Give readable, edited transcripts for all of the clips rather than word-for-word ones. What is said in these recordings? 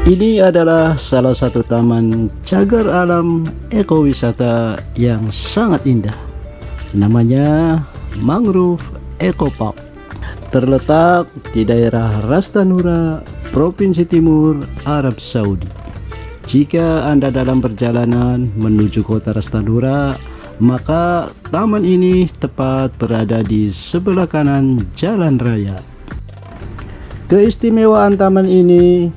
Ini adalah salah satu taman cagar alam ekowisata yang sangat indah. Namanya Mangrove Eco Park. Terletak di daerah Ras Tanura, Provinsi Timur Arab Saudi. Jika Anda dalam perjalanan menuju kota Ras Tanura, maka taman ini tepat berada di sebelah kanan jalan raya. Keistimewaan taman ini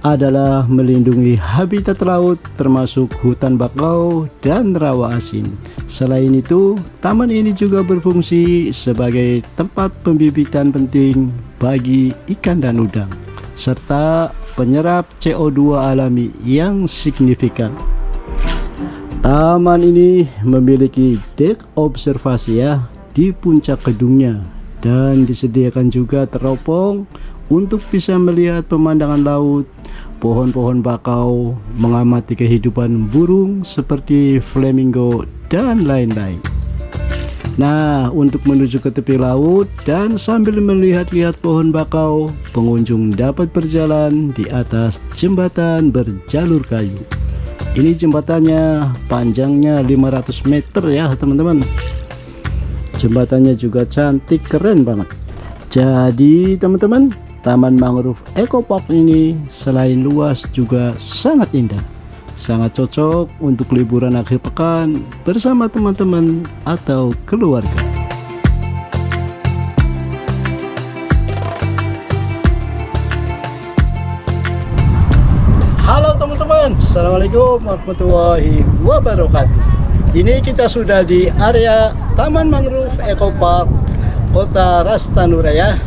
adalah melindungi habitat laut termasuk hutan bakau dan rawa asin. Selain itu, taman ini juga berfungsi sebagai tempat pembibitan penting bagi ikan dan udang, serta penyerap CO2 alami yang signifikan. Taman ini memiliki dek observasi di puncak gedungnya, dan disediakan juga teropong untuk bisa melihat pemandangan laut, pohon-pohon bakau, mengamati kehidupan burung seperti flamingo dan lain-lain. Nah, untuk menuju ke tepi laut dan sambil melihat-lihat pohon bakau, pengunjung dapat berjalan di atas jembatan berjalur kayu. Ini jembatannya panjangnya 500 meter ya teman-teman. Jembatannya juga cantik, keren banget. Jadi teman-teman, Taman Mangrove Eco Park ini selain luas juga sangat indah. Sangat cocok untuk liburan akhir pekan bersama teman-teman atau keluarga. Halo teman-teman, Assalamualaikum warahmatullahi wabarakatuh. Ini kita sudah di area Taman Mangrove Eco Park Kota Ras Tanura ya.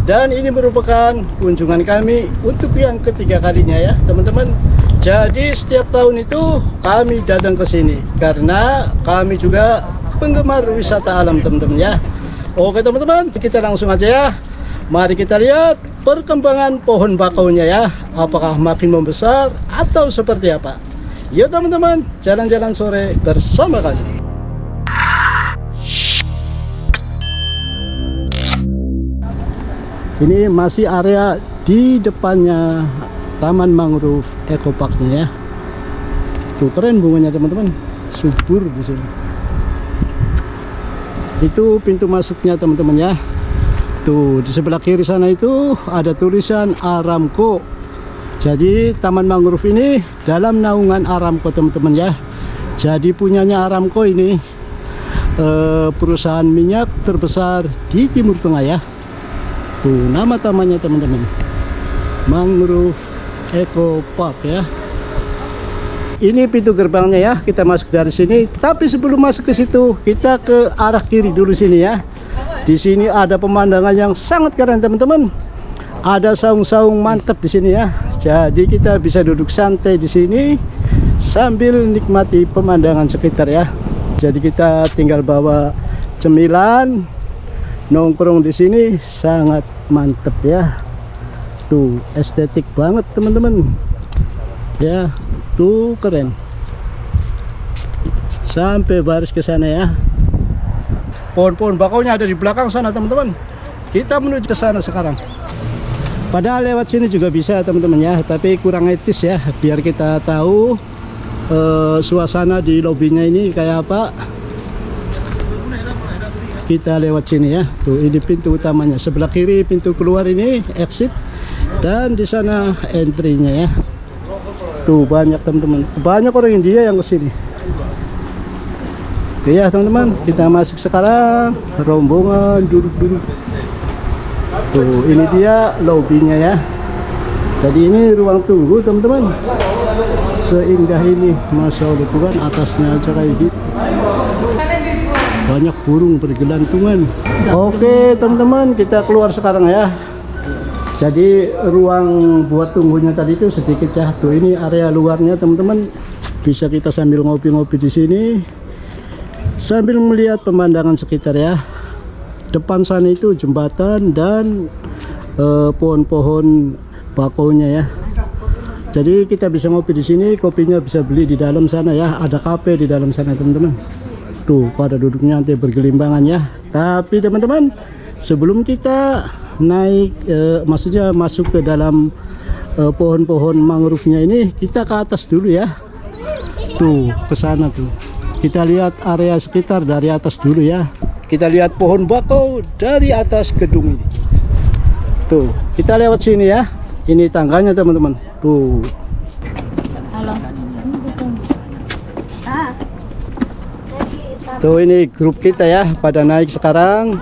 Dan ini merupakan kunjungan kami untuk yang ketiga kalinya ya teman-teman. Jadi setiap tahun itu kami datang ke sini karena kami juga penggemar wisata alam teman-teman ya. Oke teman-teman, kita langsung aja ya. Mari kita lihat perkembangan pohon bakaunya ya. Apakah makin membesar atau seperti apa? Yuk teman-teman, jalan-jalan sore bersama kami. Ini masih area di depannya Taman Mangrove Eco Park-nya ya. Tuh keren bunganya teman-teman, subur di sini. Itu pintu masuknya teman-teman ya. Tuh di sebelah kiri sana itu ada tulisan Aramco. Jadi Taman Mangrove ini dalam naungan Aramco teman-teman ya. Jadi punyanya Aramco ini perusahaan minyak terbesar di Timur Tengah ya. Tuh nama tamannya teman-teman, Mangrove Eco Park ya. Ini pintu gerbangnya ya, kita masuk dari sini. Tapi sebelum masuk ke situ, kita ke arah kiri dulu sini ya. Di sini ada pemandangan yang sangat keren teman-teman. Ada saung-saung mantap di sini ya. Jadi kita bisa duduk santai di sini sambil nikmati pemandangan sekitar ya. Jadi kita tinggal bawa cemilan, nongkrong di sini sangat mantep ya. Tuh estetik banget teman-teman ya. Tuh keren sampai baris ke sana ya. Pohon-pohon bakaunya ada di belakang sana teman-teman. Kita menuju ke sana sekarang. Padahal lewat sini juga bisa teman-teman ya, tapi kurang etis ya. Biar kita tahu suasana di lobinya ini kayak apa, kita lewat sini ya. Tuh ini pintu utamanya, sebelah kiri pintu keluar ini exit, dan di sana entry-nya ya. Tuh banyak teman-teman, banyak orang India yang kesini. Oke ya teman-teman, kita masuk sekarang. Rombongan duduk-duduk. Tuh ini dia lobbynya ya. Jadi ini ruang tunggu teman-teman. Seindah ini, masya Allah tuh kan, atasnya aja kayak gitu. Banyak burung bergelantungan. Oke teman-teman, kita keluar sekarang ya. Jadi ruang buat tunggunya tadi itu sedikit ya. Tuh ini area luarnya teman-teman. Bisa kita sambil ngopi-ngopi di sini sambil melihat pemandangan sekitar ya. Depan sana itu jembatan dan pohon-pohon bakaunya ya. Jadi kita bisa ngopi di sini, kopinya bisa beli di dalam sana ya. Ada kafe di dalam sana teman-teman. Tuh pada duduknya nanti bergelimbangan ya. Tapi teman-teman, sebelum kita naik maksudnya masuk ke dalam pohon-pohon mangrove-nya ini, kita ke atas dulu ya. Tuh, ke sana tuh. Kita lihat area sekitar dari atas dulu ya. Kita lihat pohon bakau dari atas gedung ini. Tuh, kita lewat sini ya. Ini tangganya teman-teman. Tuh. Halo. Tuh, ini grup kita ya, pada naik sekarang.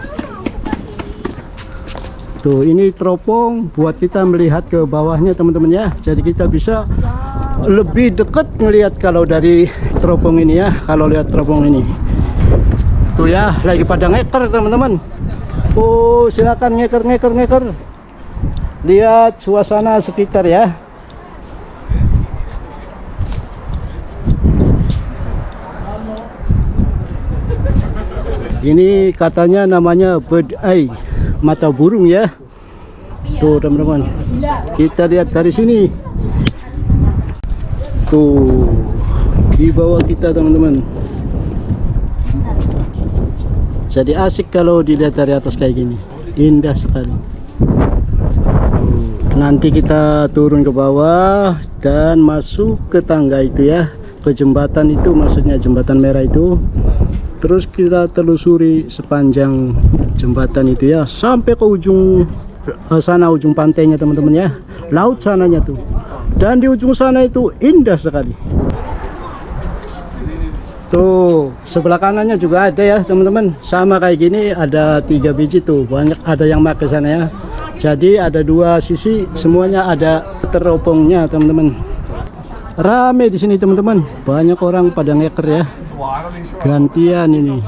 Tuh, ini teropong buat kita melihat ke bawahnya teman-teman ya. Jadi kita bisa lebih dekat ngelihat kalau dari teropong ini ya. Kalau lihat teropong ini. Tuh ya, lagi pada ngeker teman-teman. Oh, silakan ngeker. Lihat suasana sekitar ya. Ini katanya namanya bird eye, mata burung ya. Tuh teman-teman, kita lihat dari sini. Tuh di bawah kita teman-teman. Jadi asik kalau dilihat dari atas kayak gini, indah sekali. Nanti kita turun ke bawah dan masuk ke tangga itu ya, ke jembatan itu, maksudnya jembatan merah itu. Terus kita telusuri sepanjang jembatan itu ya, sampai ke ujung sana, ujung pantainya teman-teman ya, laut sananya tuh. Dan di ujung sana itu indah sekali. Tuh sebelah kanannya juga ada ya teman-teman, sama kayak gini, ada 3 biji tuh, banyak ada yang pakai sana ya. Jadi ada 2 sisi, semuanya ada teropongnya teman-teman. Rame di sini teman-teman, banyak orang pada ngeker ya. Gantian ini.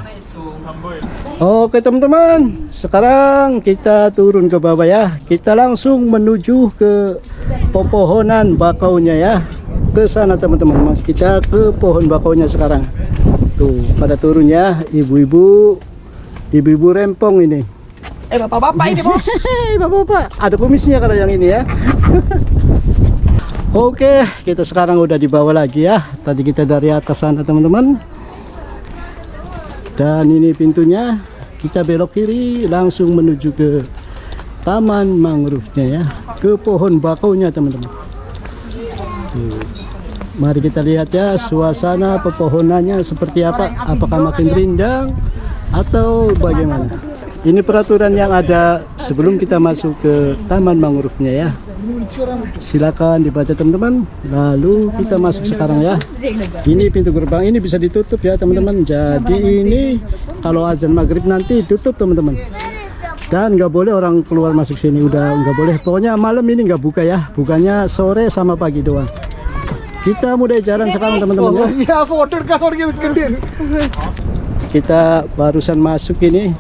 Oke teman-teman, sekarang kita turun ke bawah ya. Kita langsung menuju ke pepohonan bakaunya ya. Ke sana teman-teman, kita ke pohon bakaunya sekarang. Tuh pada turun ya, ibu-ibu rempong ini. Bapak-bapak ini bos. Bapak-bapak, ada kumisnya kalau yang ini ya. Oke, kita sekarang udah di bawah lagi ya. Tadi kita dari atas sana teman-teman. Dan ini pintunya, kita belok kiri langsung menuju ke taman mangrove-nya ya, ke pohon bakaunya teman-teman. Mari kita lihat ya suasana pepohonannya seperti apa, apakah makin rindang atau bagaimana. Ini peraturan yang ada sebelum kita masuk ke taman mangrove-nya ya. Silakan dibaca teman-teman. Lalu kita masuk sekarang ya. Ini pintu gerbang ini bisa ditutup ya teman-teman. Jadi ini kalau azan maghrib nanti tutup teman-teman. Dan nggak boleh orang keluar masuk sini, udah nggak boleh. Pokoknya malam ini nggak buka ya. Bukanya sore sama pagi doang. Kita mulai jalan sekarang teman-teman ya. Kita barusan masuk ini.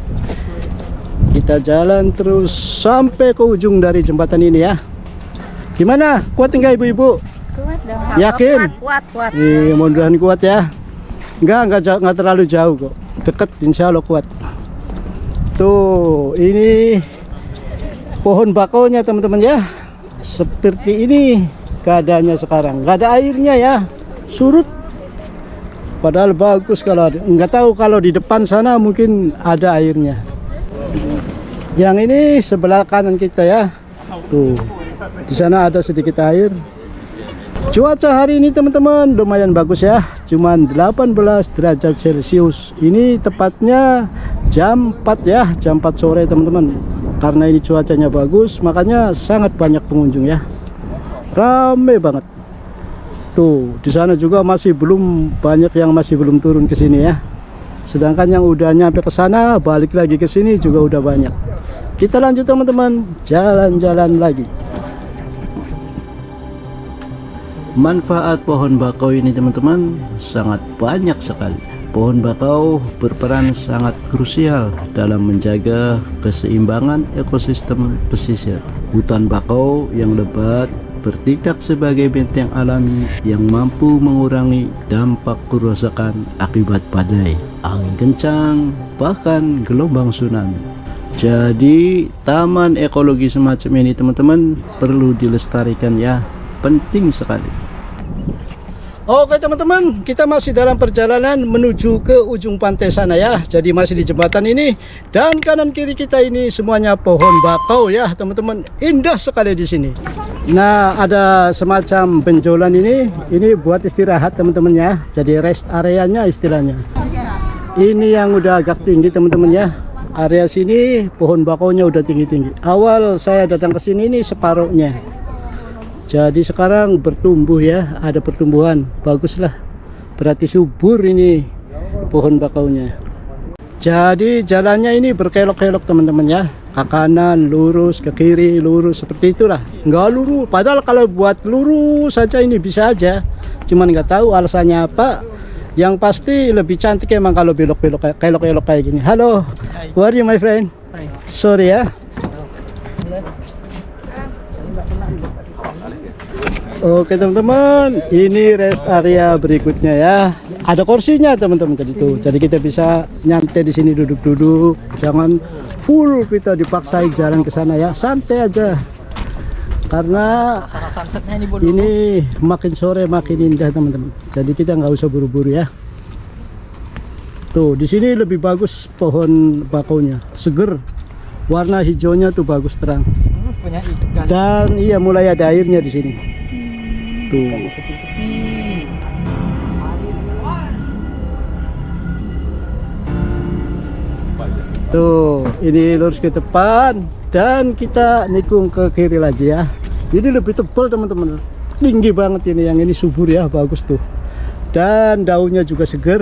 Kita jalan terus sampai ke ujung dari jembatan ini ya. Gimana? Kuat enggak ibu-ibu? Kuat dong. Yakin? Kuat. Mudah-mudahan kuat ya. Enggak terlalu jauh kok. Deket, insya Allah kuat. Tuh, ini pohon bakaunya teman-teman ya. Seperti ini keadaannya sekarang. Nggak ada airnya ya. Surut. Padahal bagus kalau ada. Nggak tahu kalau di depan sana mungkin ada airnya. Yang ini sebelah kanan kita ya. Tuh. Di sana ada sedikit air. Cuaca hari ini teman-teman lumayan bagus ya. Cuman 18 derajat Celcius. Ini tepatnya jam 4 ya, jam 4 sore teman-teman. Karena ini cuacanya bagus, makanya sangat banyak pengunjung ya. Rame banget. Tuh, di sana juga masih belum banyak yang masih belum turun ke sini ya. Sedangkan yang udah nyampe ke sana, balik lagi ke sini juga udah banyak. Kita lanjut teman-teman, jalan-jalan lagi. Manfaat pohon bakau ini teman-teman sangat banyak sekali. Pohon bakau berperan sangat krusial dalam menjaga keseimbangan ekosistem pesisir. Hutan bakau yang lebat bertindak sebagai benteng alami yang mampu mengurangi dampak kerusakan akibat badai, angin kencang, bahkan gelombang tsunami. Jadi taman ekologi semacam ini teman-teman perlu dilestarikan ya, penting sekali. Oke teman-teman, kita masih dalam perjalanan menuju ke ujung pantai sana ya. Jadi masih di jembatan ini, dan kanan kiri kita ini semuanya pohon bakau ya teman-teman. Indah sekali di sini. Nah, ada semacam benjolan ini buat istirahat teman-teman ya. Jadi rest areanya istilahnya. Ini yang udah agak tinggi teman-teman ya. Area sini pohon bakonya udah tinggi-tinggi. Awal saya datang ke sini ini separuhnya. Jadi sekarang bertumbuh ya, ada pertumbuhan. Baguslah. Berarti subur ini pohon bakaunya. Jadi jalannya ini berkelok-kelok teman-teman ya. Ke kanan lurus, ke kiri lurus, seperti itulah. Nggak lurus, padahal kalau buat lurus saja ini bisa aja, cuman nggak tahu alasannya apa. Yang pasti lebih cantik emang kalau belok-belok kelok-kelok kayak gini. Halo, where are you my friend? Sorry ya. Oke teman-teman, ini rest area berikutnya ya. Ada kursinya teman-teman tadi tuh. Jadi kita bisa nyantai di sini duduk-duduk. Jangan full kita dipaksain jalan ke sana ya. Santai aja. Karena ini makin sore makin indah teman-teman. Jadi kita nggak usah buru-buru ya. Tuh di sini lebih bagus pohon bakonya, seger. Warna hijaunya tuh bagus terang. Dan iya mulai ada airnya di sini. Tuh. Tuh, ini lurus ke depan dan kita nikung ke kiri lagi ya. Ini lebih tebal teman-teman. Tinggi banget ini, yang ini subur ya, bagus tuh. Dan daunnya juga segar,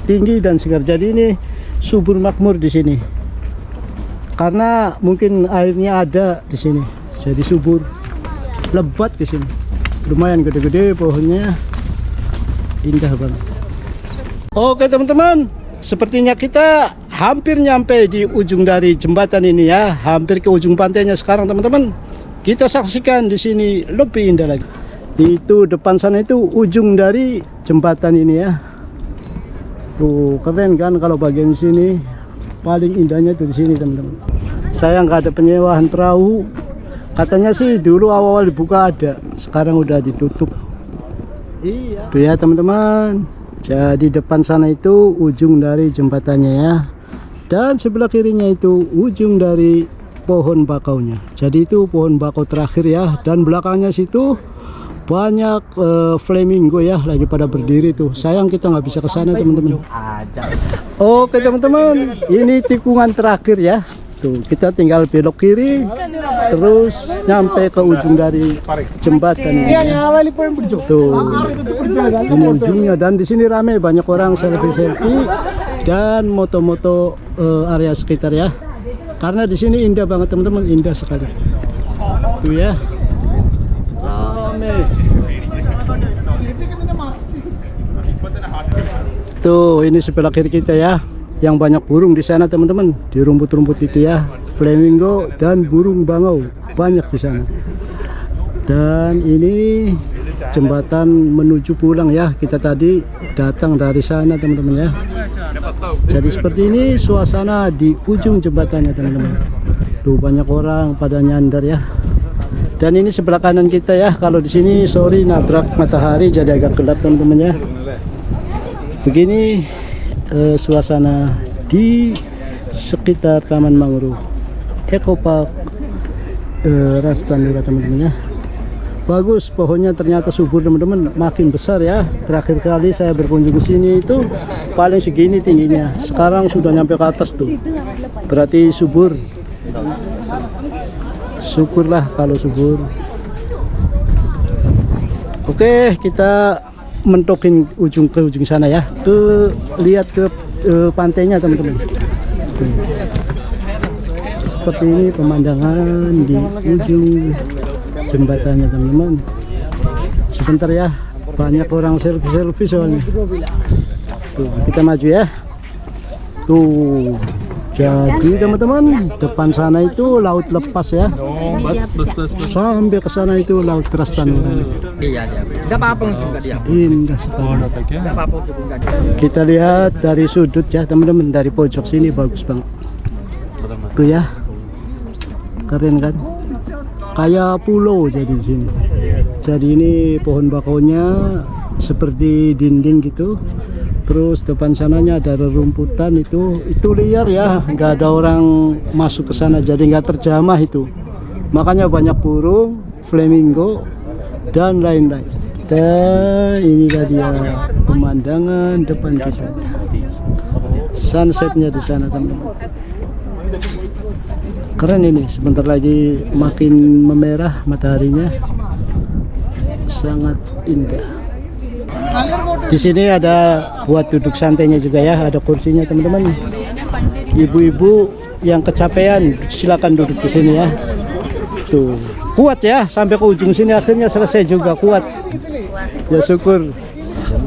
tinggi dan segar. Jadi ini subur makmur di sini. Karena mungkin airnya ada di sini. Jadi subur. Lebat di sini. Lumayan gede-gede pohonnya. Indah banget. Oke teman-teman, sepertinya kita hampir nyampe di ujung dari jembatan ini ya, hampir ke ujung pantainya sekarang teman-teman. Kita saksikan di sini lebih indah lagi. Itu depan sana itu ujung dari jembatan ini ya. Tuh keren kan kalau bagian sini. Paling indahnya tuh di sini teman-teman. Saya nggak ada penyewaan perahu. Katanya sih dulu awal-awal dibuka ada, sekarang udah ditutup. Iya. Tuh ya teman-teman. Jadi depan sana itu ujung dari jembatannya ya. Dan sebelah kirinya itu ujung dari pohon bakaunya. Jadi itu pohon bakau terakhir ya. Dan belakangnya situ banyak flamingo ya, lagi pada berdiri tuh. Sayang kita nggak bisa ke sana teman-teman. Oke teman-teman, ini tikungan terakhir ya. Tuh kita tinggal belok kiri, terus nyampe ke ujung dari jembatan ini. Ya. Tuh, ini ujungnya. Dan di sini ramai, banyak orang selfie-selfie dan moto-moto area sekitar ya. Karena di sini indah banget teman-teman, indah sekali. Tuh ya, ramai. Tuh ini sebelah kiri kita ya. Yang banyak burung di sana teman-teman, di rumput-rumput itu ya, flamingo dan burung bangau banyak di sana. Dan ini jembatan menuju pulang ya, kita tadi datang dari sana teman-teman ya. Jadi seperti ini suasana di ujung jembatannya teman-teman. Tuh banyak orang pada nyandar ya. Dan ini sebelah kanan kita ya. Kalau di sini sorry nabrak matahari jadi agak gelap teman-teman ya. Begini suasana di sekitar Taman Mangrove Eco Park Rastanura teman-teman ya. Bagus, pohonnya ternyata subur teman-teman, makin besar ya. Terakhir kali saya berkunjung ke sini itu paling segini tingginya, sekarang sudah nyampe ke atas tuh. Berarti subur. Syukurlah kalau subur. Oke, kita mentokin ujung ke ujung sana ya, lihat ke pantainya teman-teman. Seperti ini pemandangan di ujung jembatannya teman-teman. Sebentar ya, banyak orang selfie soalnya. Tuh kita maju ya. Tuh jadi teman-teman, depan sana itu laut lepas ya. Sampai ke sana itu laut Rastanura. Iya dia. Enggak apa-apa juga dia. Indah sekali. Enggak apa-apa juga. Kita lihat dari sudut ya teman-teman, dari pojok sini bagus banget. Tuh ya, keren kan? Kayak pulau jadi di sini. Jadi ini pohon bakonya seperti dinding gitu. Terus depan sananya ada rerumputan itu liar ya, nggak ada orang masuk ke sana, jadi nggak terjamah itu. Makanya banyak burung flamingo, dan lain-lain. Dan inilah dia pemandangan depan kita. Sunsetnya di sana teman-teman. Keren ini, sebentar lagi makin memerah mataharinya. Sangat indah. Di sini ada buat duduk santainya juga ya, ada kursinya teman-teman. Ibu-ibu yang kecapean silakan duduk di sini ya. Tuh, kuat ya sampai ke ujung sini, akhirnya selesai juga, kuat. Ya syukur.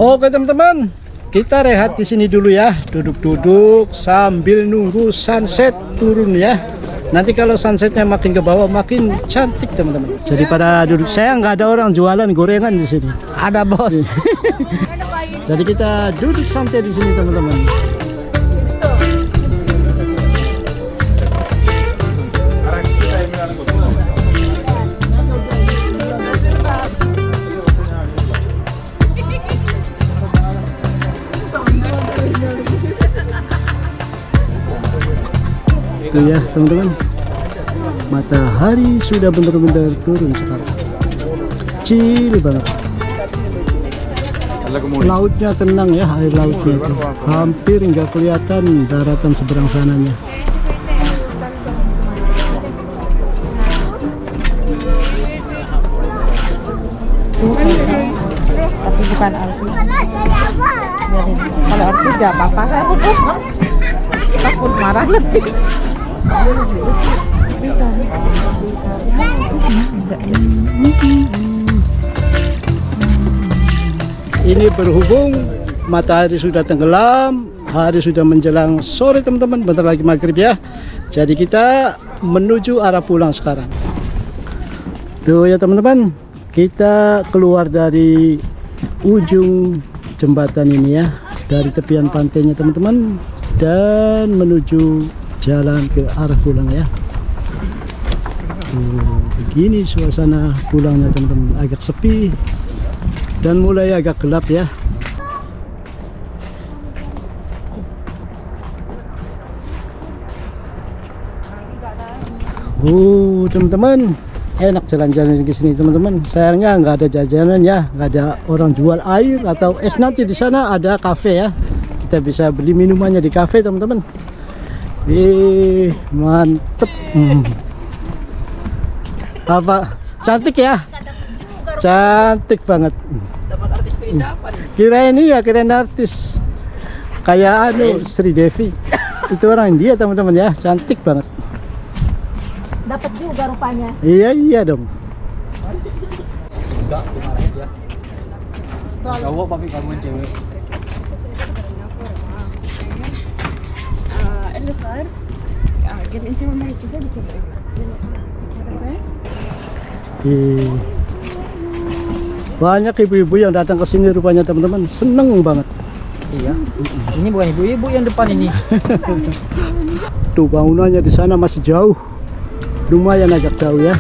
Oke teman-teman, kita rehat di sini dulu ya, duduk-duduk sambil nunggu sunset turun ya. Nanti kalau sunsetnya makin ke bawah makin cantik teman-teman. Jadi pada duduk, saya nggak ada orang jualan gorengan di sini. Ada bos. Jadi kita duduk santai di sini teman-teman. Itu ya teman-teman, matahari sudah benar-benar turun sekarang, kecil banget. Lautnya tenang ya, air lautnya itu hampir nggak kelihatan daratan seberang sananya. Tapi bukan arti. Kalau arti nggak apa-apa, saya takut marah lebih. Ini berhubung matahari sudah tenggelam, hari sudah menjelang sore teman-teman, bentar lagi maghrib ya. Jadi kita menuju arah pulang sekarang. Tuh ya teman-teman, kita keluar dari ujung jembatan ini ya, dari tepian pantainya teman-teman, dan menuju jalan ke arah pulang ya. Begini suasana pulangnya teman-teman, agak sepi dan mulai agak gelap ya. Teman-teman, enak jalan-jalan di sini teman-teman. Sayangnya nggak ada jajanan ya, nggak ada orang jual air atau es. Nanti di sana ada kafe ya, kita bisa beli minumannya di kafe teman-teman. Mantep. Apa cantik ya, cantik banget. Dapat artis keindahan. Kirain ya, kirain artis kayak Sri Devi. Itu orang India teman-teman ya, cantik banget. Dapat juga rupanya. Iya dong. Enggak, dimarahin dia. Cowok tapi kamu cewek. Besar. Ya, jadi cuma mari juga dikit. Banyak ibu-ibu yang datang ke sini rupanya teman-teman, seneng banget. Iya. Ini bukan ibu-ibu yang depan ini. Tuh bangunannya di sana masih jauh, lumayan agak jauh ya.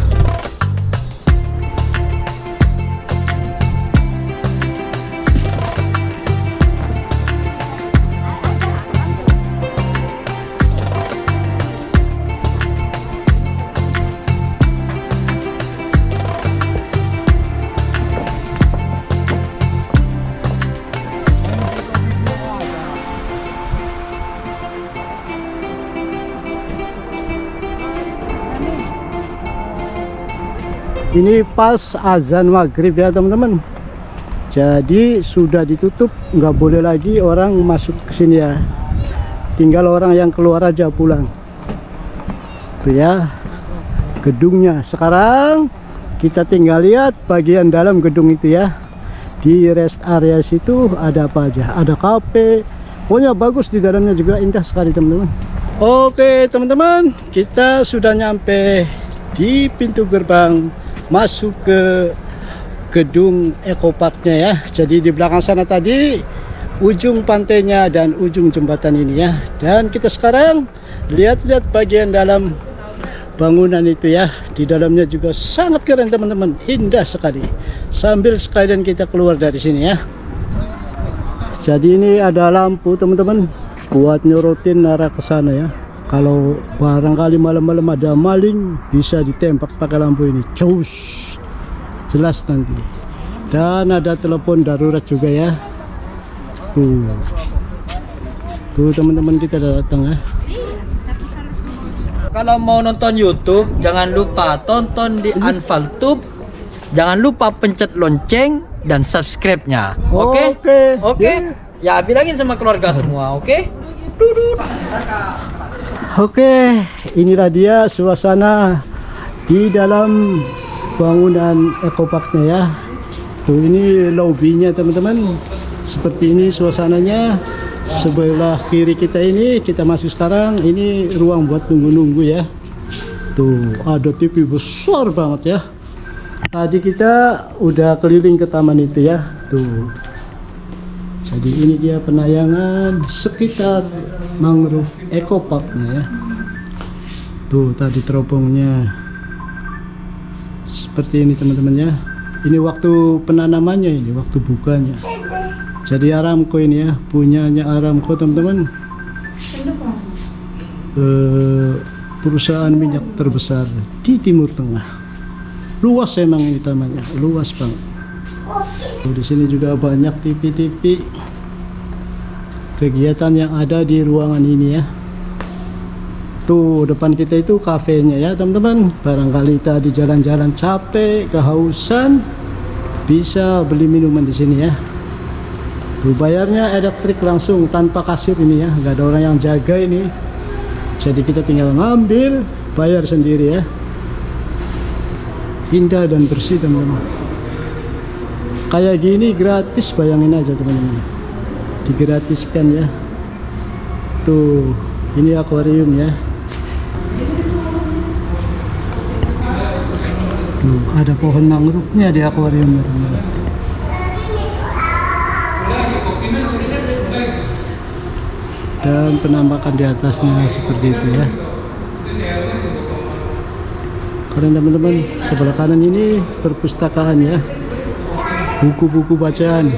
Ini pas azan maghrib ya teman-teman. Jadi sudah ditutup, nggak boleh lagi orang masuk ke sini ya. Tinggal orang yang keluar aja pulang. Tuh ya gedungnya. Sekarang kita tinggal lihat bagian dalam gedung itu ya. Di rest area situ ada apa aja? Ada kafe. Pokoknya bagus, di dalamnya juga indah sekali teman-teman. Oke teman-teman, kita sudah nyampe di pintu gerbang masuk ke gedung ekoparknya ya. Jadi di belakang sana tadi ujung pantainya dan ujung jembatan ini ya. Dan kita sekarang lihat-lihat bagian dalam bangunan itu ya. Di dalamnya juga sangat keren teman-teman, indah sekali. Sambil sekalian kita keluar dari sini ya. Jadi ini ada lampu teman-teman buat nyorotin arah ke sana ya. Kalau barangkali malam-malam ada maling, bisa ditembak pakai lampu ini. Cus. jelas nanti. Dan ada telepon darurat juga ya. Tuh teman-teman kita datang ya. Kalau mau nonton YouTube, jangan lupa tonton di Anfaltube. Jangan lupa pencet lonceng dan subscribe-nya. Oke? Oke. Ya, bilangin sama keluarga semua, oke? Oke, inilah dia suasana di dalam bangunan Ekoparknya ya. Tuh ini lobbynya teman-teman. Seperti ini suasananya. Sebelah kiri kita ini kita masuk sekarang. Ini ruang buat nunggu-nunggu ya. Tuh ada TV besar banget ya. Tadi kita udah keliling ke taman itu ya. Tuh. Jadi ini dia penayangan sekitar mangrove Ekoparknya ya. Tuh tadi teropongnya seperti ini teman-teman ya. Ini waktu penanamannya, ini waktu bukanya. Jadi Aramco ini ya, punyanya Aramco teman-teman. Perusahaan minyak terbesar di Timur Tengah. Luas emang ini tamannya, luas banget. Di sini juga banyak TV-TV. Kegiatan yang ada di ruangan ini ya. Tuh depan kita itu kafenya ya teman-teman. Barangkali tadi jalan-jalan capek, kehausan, bisa beli minuman di sini ya. Tuh bayarnya elektrik langsung tanpa kasir ini ya, nggak ada orang yang jaga ini. Jadi kita tinggal ngambil, bayar sendiri ya. Indah dan bersih teman-teman. Kayak gini gratis, bayangin aja teman-teman. Digratiskan ya. Tuh ini akuarium ya. Tuh ada pohon mangrove-nya di akuariumnya teman-teman. Dan penampakan di atasnya seperti itu ya. Kalian teman-teman, sebelah kanan ini perpustakaan ya, buku-buku bacaan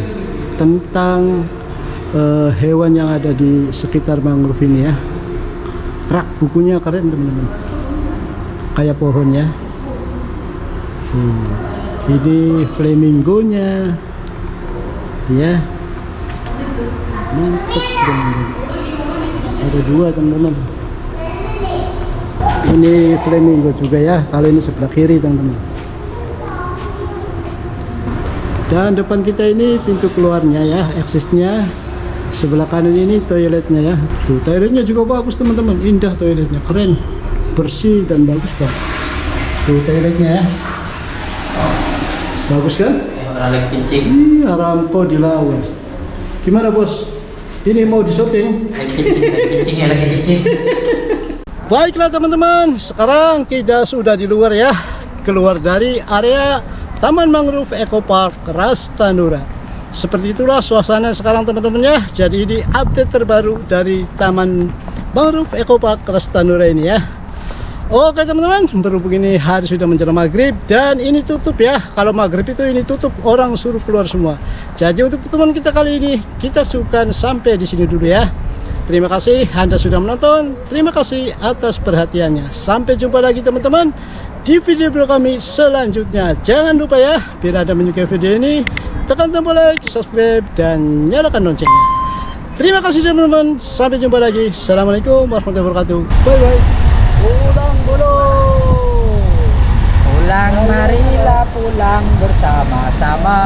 tentang hewan yang ada di sekitar mangrove ini ya. Rak bukunya keren teman-teman, kayak pohonnya. Ini flamingonya ya, mantap teman-teman. Ada dua teman-teman. Ini flamingo juga ya, kali ini sebelah kiri teman-teman. Dan depan kita ini pintu keluarnya ya, eksisnya. Sebelah kanan ini toiletnya ya. Tuh toiletnya juga bagus teman-teman, indah toiletnya, keren, bersih dan bagus banget. Tuh toiletnya ya, bagus kan? Orang kencing. Aramco dilawan. Gimana bos? Ini mau disyuting? Kencing ya, lagi kencing. Baiklah teman-teman, sekarang kita sudah di luar ya, keluar dari area Taman Mangrove Ekopark Rastanura. Seperti itulah suasana sekarang teman-teman ya. Jadi ini update terbaru dari Taman Mangrove Ekopark Rastanura ini ya. Oke teman-teman, berhubung ini hari sudah menjelang maghrib dan ini tutup ya. Kalau maghrib itu ini tutup, orang suruh keluar semua. Jadi untuk teman kita kali ini, kita sukan sampai di sini dulu ya. Terima kasih Anda sudah menonton. Terima kasih atas perhatiannya. Sampai jumpa lagi teman-teman di video kami selanjutnya. Jangan lupa ya, bila Anda menyukai video ini, tekan tombol like, subscribe, dan nyalakan loncengnya. Terima kasih teman-teman. Sampai jumpa lagi. Assalamualaikum warahmatullahi wabarakatuh. Bye bye. Pulang dulu. Pulang, marilah pulang bersama-sama.